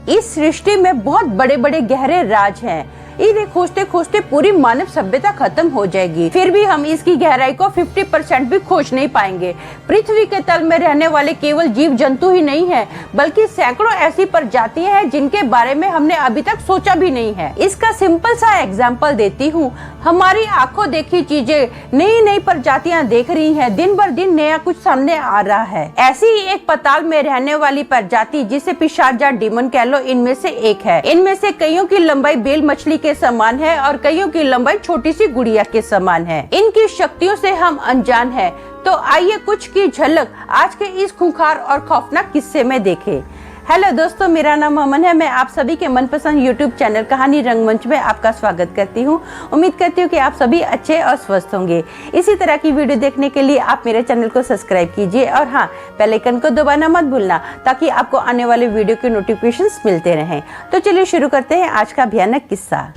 इस सृष्टि में बहुत बड़े बड़े गहरे राज हैं। इन्हें खोजते खोजते पूरी मानव सभ्यता खत्म हो जाएगी, फिर भी हम इसकी गहराई को 50% भी खोज नहीं पाएंगे। पृथ्वी के तल में रहने वाले केवल जीव जंतु ही नहीं है, बल्कि सैकड़ों ऐसी प्रजातियां हैं जिनके बारे में हमने अभी तक सोचा भी नहीं है। इसका सिंपल सा एग्जाम्पल देती हूँ। हमारी आंखों देखी चीजें नई नई प्रजातियां देख रही हैं, दिन भर दिन नया कुछ सामने आ रहा है। ऐसी ही एक पाताल में रहने वाली प्रजाति जिसे पिशाच या डीमन कह लो, इनमें से एक है। इनमें से कईयों की लंबाई बेल मछली के समान है और कईयों की लंबाई छोटी सी गुड़िया के समान है। इनकी शक्तियों से हम अनजान हैं। तो आइए कुछ की झलक आज के इस खूंखार और खौफनाक किस्से में देखें। हेलो दोस्तों, मेरा नाम अमन है। मैं आप सभी के मनपसंद यूट्यूब चैनल कहानी रंगमंच में आपका स्वागत करती हूँ। उम्मीद करती हूँ कि आप सभी अच्छे और स्वस्थ होंगे। इसी तरह की वीडियो देखने के लिए आप मेरे चैनल को सब्सक्राइब कीजिए और हाँ, बेल आइकन को दबाना मत भूलना, ताकि आपको आने वाले वीडियो के नोटिफिकेशंस मिलते रहें। तो चलिए शुरू करते हैं आज का भयानक किस्सा।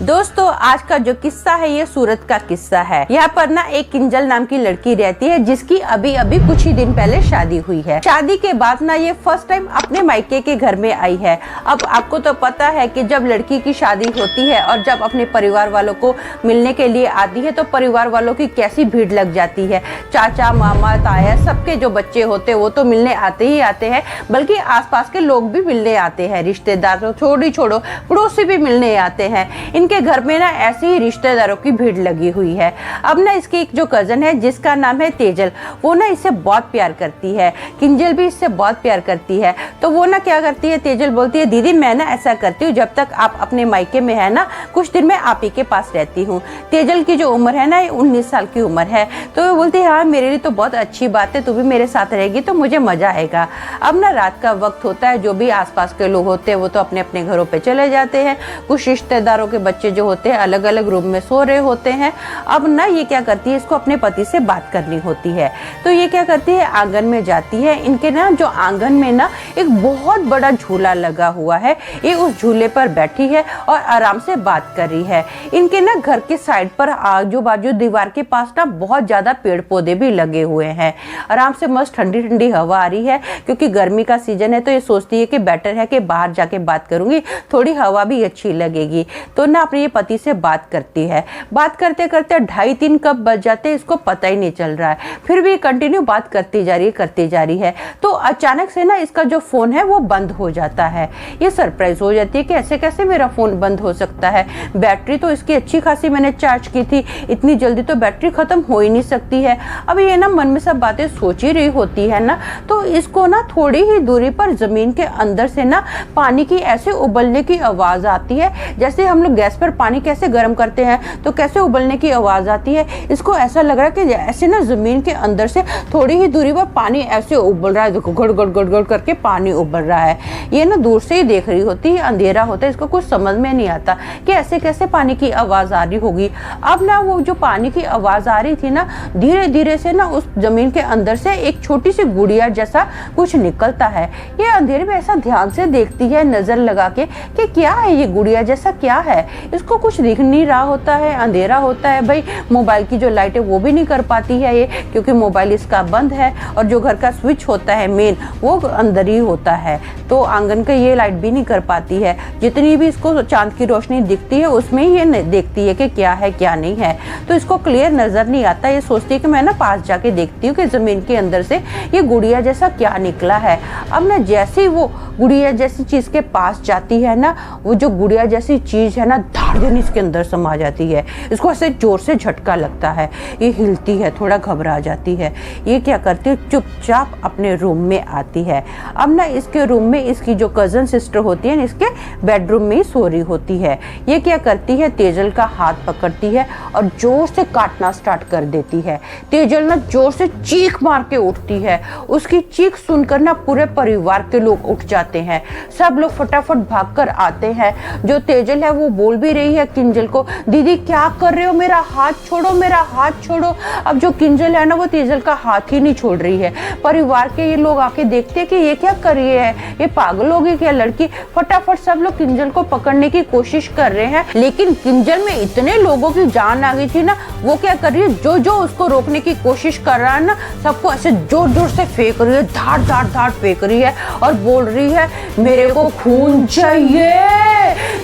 दोस्तों, आज का जो किस्सा है ये सूरत का किस्सा है। यहाँ पर ना एक किंजल नाम की लड़की रहती है, जिसकी अभी अभी कुछ ही दिन पहले शादी हुई है। शादी के बाद ना ये फर्स्ट टाइम अपने मायके के घर में आई है। अब आपको तो पता है कि जब लड़की की शादी होती है और जब अपने परिवार वालों को मिलने के लिए आती है तो परिवार वालों की कैसी भीड़ लग जाती है। चाचा, मामा, ताया, सबके जो बच्चे होते हैं वो तो मिलने आते ही आते हैं, बल्कि आसपास के लोग भी मिलने आते हैं। रिश्तेदार छोड़ो पड़ोसी भी मिलने आते हैं। के घर में ना ऐसे ही रिश्तेदारों की भीड़ लगी हुई है। अब ना इसकी एक जो कजन है जिसका नाम है तेजल, वो ना इससे बहुत प्यार करती है। किंजल भी इससे बहुत प्यार करती है। तो वो ना क्या करती है, तेजल बोलती है, दीदी मैं ना ऐसा करती हूँ, जब तक आप अपने मायके में है ना, कुछ दिन मैं आप ही के पास रहती हूँ। तेजल की जो उम्र है ना, 19 साल की उम्र है। तो वो बोलती है, हाँ मेरे लिए तो बहुत अच्छी बात है, तू भी मेरे साथ रहेगी तो मुझे मजा आएगा। अब ना रात का वक्त होता है, जो भी आसपास के लोग होते हैं वो तो अपने अपने घरों पे चले जाते हैं। कुछ रिश्तेदारों के बच्चे जो होते हैं अलग अलग रूम में सो रहे होते हैं। अब ना ये क्या करती है, इसको अपने पति से बात करनी होती है। तो ये क्या करती है, आंगन में जाती है। इनके ना जो आंगन में ना एक बहुत बड़ा झूला लगा हुआ है। ये उस झूले पर बैठी है और आराम से बात कर रही है। इनके ना घर के साइड पर आजू बाजू दीवार के पास ना बहुत ज्यादा पेड़ पौधे भी लगे हुए हैं। आराम से मस्त ठंडी ठंडी हवा आ रही है, क्योंकि गर्मी का सीजन है। तो ये सोचती है कि बेटर है कि बाहर जाके बात करूंगी, थोड़ी हवा भी अच्छी लगेगी। तो ना अपने पति से बात करती है। बात करते करते 2:30-3 कब बज जाते हैं इसको पता ही नहीं चल रहा है। फिर भी कंटिन्यू बात करती जा रही है। तो अचानक से ना इसका जो फोन है वो बंद हो जाता है। ये सरप्राइज हो जाती है कि ऐसे कैसे मेरा फोन बंद हो सकता है। बैटरी तो इसकी अच्छी खासी मैंने चार्ज की थी, इतनी जल्दी तो बैटरी खत्म हो ही नहीं सकती है। अब ये ना मन में सब बातें सोच ही रही होती है ना, तो इसको ना थोड़ी ही दूरी पर जमीन के अंदर से ना पानी की ऐसे उबलने की आवाज आती है। जैसे हम लोग गैस पर पानी कैसे गर्म करते हैं तो कैसे उबलने की आवाज आती है। इसको ऐसा लग रहा है कि ऐसे ना जमीन के अंदर से थोड़ी ही दूरी पर पानी ऐसे उबल रहा है। देखो, गड़ गड़ गड़ गड़ करके पानी उबल रहा है। ये ना दूर से ही देख रही होती है, अंधेरा होता है, इसको कुछ समझ में नहीं आता कि ऐसे कैसे पानी की आवाज आ रही होगी। अब ना वो जो पानी की आवाज आ रही थी ना, धीरे धीरे से ना उस जमीन के अंदर से एक छोटी सी गुड़िया जैसा कुछ निकलता है। ये अंधेरे में ऐसा ध्यान से देखती है, नजर लगा के, कि क्या है ये गुड़िया जैसा क्या है। इसको कुछ दिख नहीं रहा होता है, अंधेरा होता है। भाई मोबाइल की जो लाइट है वो भी नहीं कर पाती है ये, क्योंकि मोबाइल इसका बंद है और जो घर का स्विच होता है मेन, वो अंदर ही होता है। तो आंगन का ये लाइट भी नहीं कर पाती है। जितनी भी इसको चांद की रोशनी दिखती है उसमें ही ये देखती है कि क्या है क्या नहीं है। तो इसको क्लियर नजर नहीं आता। ये सोचती है कि मैं ना पास जाके देखती हूँ कि जमीन के अंदर से ये गुड़िया जैसा क्या निकला है। अब ना जैसे ही वो गुड़िया जैसी चीज के पास जाती है ना, वो जो गुड़िया जैसी चीज है ना, धाड़न इसके अंदर समा जाती है। इसको ऐसे जोर से झटका लगता है, ये हिलती है, थोड़ा घबरा जाती है। ये क्या करती है, चुपचाप अपने रूम में आती है। अब ना इसके रूम में इसकी जो कजन सिस्टर होती है, इसके बेडरूम में ही सो रही होती है। ये क्या करती है, तेजल का हाथ पकड़ती है और जोर से काटना स्टार्ट कर देती है। तेजल ना जोर से चीख मार के उठती है। उसकी चीख सुनकर ना पूरे परिवार के लोग उठ जाते हैं। सब लोग फटाफट भागकर आते हैं। जो तेजल है वो बोल भी रही है किंजल को, दीदी क्या कर रहे हो, मेरा हाथ छोड़ो, मेरा हाथ छोड़ो। अब जो किंजल है ना, वो तेजल का हाथ ही नहीं छोड़ रही है। परिवार के ये लोग आके देखते हैं कि ये क्या कर रही है, ये पागल हो गई क्या लड़की। फटाफट सब लोग किंजल को पकड़ने की कोशिश कर रहे हैं, लेकिन किंजल में इतने लोगों की जान आ गई थी ना, वो क्या कर रही है, जो जो उसको रोकने की कोशिश कर रहा है ना, सबको ऐसे जोर जोर से फेंक रही है, धाड़ धाड़ धाड़ फेंक रही है और बोल रही है मेरे को खून चाहिए,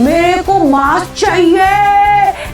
मेरे को मांस चाहिए,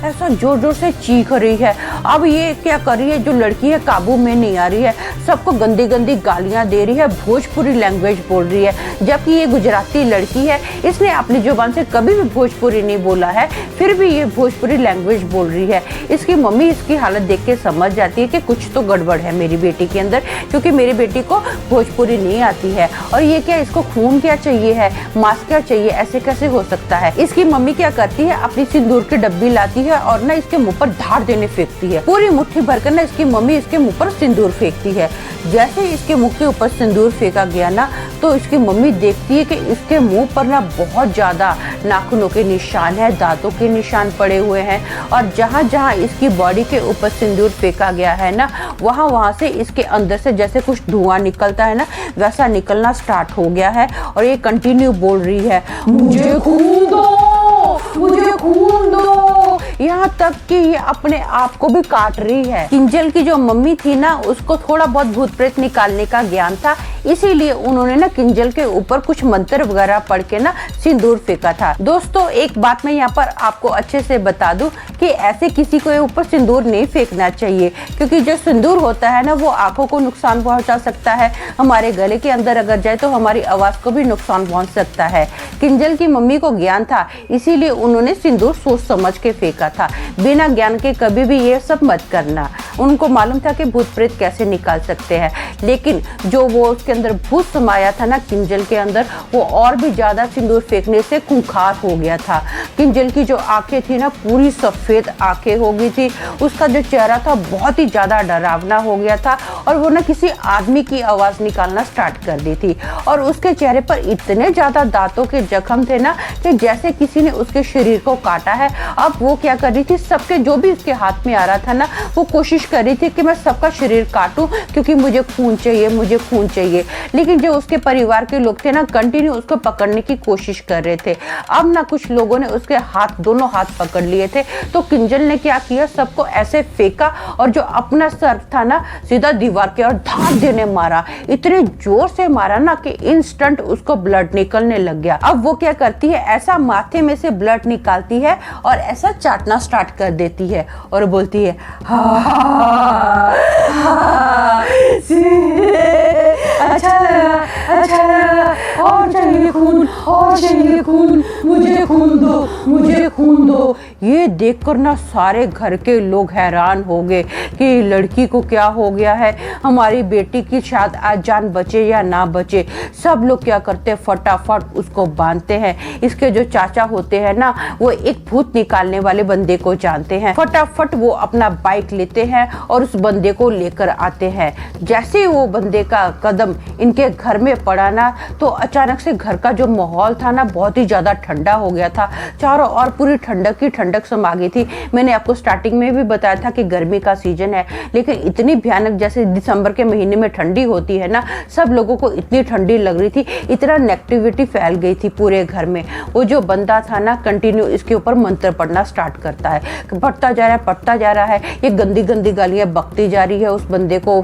ऐसा जोर जोर से चीख रही है। अब ये क्या कर रही है, जो लड़की है काबू में नहीं आ रही है, सबको गंदी गंदी गालियां दे रही है, भोजपुरी लैंग्वेज बोल रही है, जबकि ये गुजराती लड़की है, इसने अपनी जुबान से कभी भी भोजपुरी नहीं बोला है, फिर भी ये भोजपुरी लैंग्वेज बोल रही है। इसकी मम्मी इसकी हालत देख के समझ जाती है कि कुछ तो गड़बड़ है मेरी बेटी के अंदर, क्योंकि मेरी बेटी को भोजपुरी नहीं आती है, और ये क्या, इसको खून क्या चाहिए है, मांस क्या चाहिए, ऐसे कैसे हो सकता है। इसकी मम्मी क्या करती है, अपनी सिंदूर की डब्बी लाती है और ना इसके मुंह पर धार देने फेंकती है, पूरी मुट्ठी भरकर ना इसकी मम्मी इसके मुंह पर सिंदूर फेंकती है। जैसे इसके मुंह के ऊपर सिंदूर फेंका गया ना, तो इसकी मम्मी देखती है कि इसके मुंह पर ना बहुत ज्यादा नाखूनों के निशान है, दांतों के निशान पड़े हुए हैं, और जहां जहां इसकी बॉडी के ऊपर सिंदूर फेंका गया है ना, वहां वहां से इसके अंदर से जैसे कुछ धुआं निकलता है ना, वैसा निकलना स्टार्ट हो गया है। और ये कंटिन्यू बोल रही है मुझे खून दो, मुझे खून दो, यहाँ तक कि ये अपने आप को भी काट रही है। किंजल की जो मम्मी थी ना, उसको थोड़ा बहुत भूत प्रेत निकालने का ज्ञान था, इसीलिए उन्होंने ना किंजल के ऊपर कुछ मंत्र वगैरह पढ़ के ना सिंदूर फेंका था। दोस्तों एक बात मैं यहाँ पर आपको अच्छे से बता दूं कि ऐसे किसी के ऊपर सिंदूर नहीं फेंकना चाहिए, क्योंकि जो सिंदूर होता है ना, वो आंखों को नुकसान पहुंचा सकता है, हमारे गले के अंदर अगर जाए तो हमारी आवाज को भी नुकसान पहुंच सकता है। किंजल की मम्मी को ज्ञान था, इसीलिए उन्होंने सिंदूर सोच समझ के फेंका था, बिना ज्ञान के कभी भी ये सब मत करना। उनको मालूम था कि भूत प्रेत कैसे निकाल सकते हैं, लेकिन जो वो उसके अंदर भूत समाया था ना किंजल के अंदर, वो और भी ज्यादा सिंदूर फेंकने से खूंखार हो गया था। किंजल की जो आंखें थी ना, पूरी सफेद आंखें हो गई थी, उसका जो चेहरा था बहुत ही ज्यादा डरावना हो गया था, और वो ना किसी आदमी की आवाज निकालना स्टार्ट कर दी थी, और उसके चेहरे पर इतने ज्यादा दांतों के जख्म थे ना कि जैसे किसी ने उसके शरीर को काटा है। अब वो क्या कर रही थी, सबके जो भी उसके हाथ में आ रहा था ना, वो कोशिश कर रही थी कि मैं सबका शरीर काटूं, क्योंकि मुझे खून चाहिए, मुझे खून चाहिए। लेकिन जो उसके परिवार के लोग थे ना, कंटिन्यू उसको पकड़ने की कोशिश कर रहे थे। अब ना कुछ लोगों ने उसके हाथ, दोनों हाथ पकड़ लिए थे, तो किंजल ने क्या किया, सबको ऐसे फेंका और जो अपना सर था ना, सीधा दीवार के और धार देने मारा, इतने जोर से मारा ना कि इंस्टेंट उसको ब्लड निकलने लग गया। अब वो क्या करती है, ऐसा माथे में से ब्लड निकालती है और ऐसा चाटना स्टार्ट कर देती है और बोलती है अच्छा लगा, अच्छा लगा, और चाहिए खून, और चाहिए खून, मुझे खून दो, मुझे खून दो। ये देखकर ना सारे घर के लोग हैरान हो गए कि लड़की को क्या हो गया है, हमारी बेटी की शायद आज जान बचे या ना बचे। सब लोग क्या करते हैं, फटाफट उसको बांधते हैं। इसके जो चाचा होते हैं ना, वो एक भूत निकालने वाले बंदे को जानते हैं। फटाफट वो अपना बाइक लेते हैं और उस बंदे को लेकर आते हैं। जैसे ही वो बंदे का कदम इनके घर में पड़ा ना, तो अचानक से घर का जो माहौल था ना, बहुत ही ज्यादा ठंडा हो गया था। चारों ओर पूरी ठंडक की ठंडक समा गई थी। मैंने आपको स्टार्टिंग में भी बताया था कि गर्मी का सीजन है, लेकिन इतनी भयानक, जैसे दिसंबर के महीने में ठंडी होती है ना, सब लोगों को इतनी ठंडी लग रही थी, इतना नेगेटिविटी फैल गई थी पूरे घर में। वो जो बंदा था ना, कंटिन्यू इसके ऊपर मंत्र पढ़ना स्टार्ट करता है, पढ़ता जा रहा है, पढ़ता जा रहा है। ये गंदी गंदी गालियां बकती जा रही है उस बंदे को,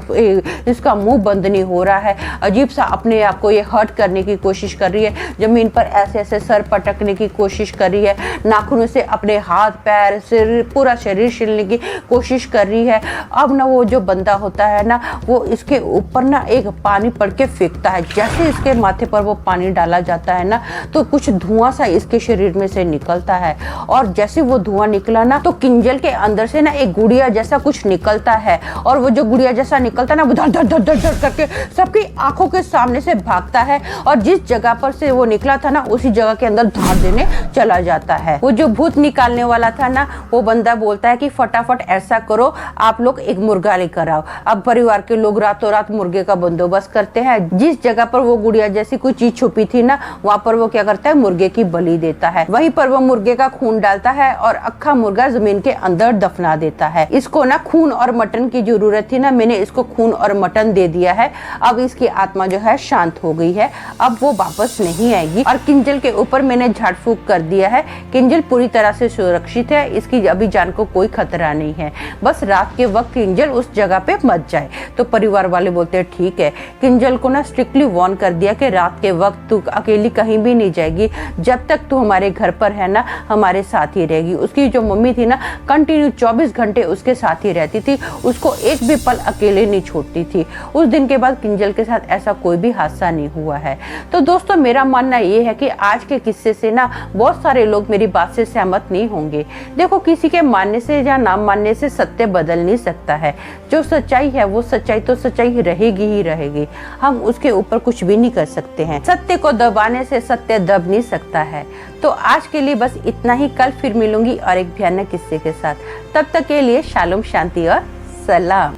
इसका मुंह बंद नहीं हो रहा है, अजीब सा अपने आप को ये हर्ट करने की कोशिश कर रही है, जमीन पर ऐसे ऐसे सर पटकने की कोशिश कर रही है, नाखूनों से अपने हाथ पैर सिर पूरा शरीर छीलने की कोशिश कर रही है। अब ना वो जो बंदा होता है ना, वो इसके ऊपर ना एक पानी पड़ के फेंकता है। जैसे इसके माथे पर वो पानी डाला जाता है ना, तो कुछ धुआं सा इसके शरीर में से निकलता है, और जैसे वो धुआं निकला ना, तो किंजल के अंदर से ना एक गुड़िया जैसा कुछ निकलता है, और वो जो गुड़िया जैसा निकलता है ना, वो धड़ धड़ धड़ धड़ करके सबकी आंखों के सामने से भागता है, और जिस जगह पर से वो निकला था ना, उसी जगह के अंदर धार देने चला जाता है। वो जो भूत निकालने वाला था ना, वो बंदा बोलता है कि फटाफट ऐसा करो, आप लोग एक मुर्गा लेकर आओ। अब परिवार के लोग रातों रात मुर्गे का बंदोबस्त करते हैं। जिस जगह पर वो गुड़िया जैसी कोई चीज छुपी थी ना, वहाँ पर वो क्या करता है, मुर्गे की बलि देता है। वहीं पर वो मुर्गे का खून डालता है और अक्खा मुर्गा जमीन के अंदर दफना देता है। इसको ना खून और मटन की जरूरत थी ना, मैंने इसको खून और मटन दे दिया है। अब इसकी आत्मा जो है शांत हो गई है। अब वो वापस नहीं आएगी और किंजल के ऊपर मैंने झाड़ फूक कर दिया है। किंजल पूरी तरह से सुरक्षित है, इसकी अभी जान को कोई खतरा नहीं है, बस रात के वक्त किंजल उस जगह पे मत जाए। तो परिवार वाले बोलते हैं ठीक है। किंजल को ना स्ट्रिक्टली वार्न कर दिया कि रात के वक्त तू अकेली कहीं भी नहीं जाएगी, जब तक तू हमारे घर पर है ना हमारे साथ ही रहेगी। उसकी जो मम्मी थी ना कंटिन्यू 24 घंटे उसके साथ ही रहती थी, उसको एक भी पल अकेले नहीं छोड़ती थी। उस दिन के बाद किंजल के साथ ऐसा कोई भी हादसा नहीं हुआ है। तो दोस्तों मेरा मानना ये है कि आज के किस्से से ना बहुत सारे लोग मेरी बात से सहमत नहीं होंगे। देखो किसी के मानने से या ना मानने से सत्य बदल नहीं सकता है। जो सच्चाई है वो सच्चाई तो सच्चाई रहेगी ही रहेगी, हम उसके ऊपर कुछ भी नहीं कर सकते हैं। सत्य को दबाने से सत्य दब नहीं सकता है। तो आज के लिए बस इतना ही, कल फिर मिलूंगी और एक भयानक किस्से के साथ। तब तक के लिए शालोम, शांति और सलाम।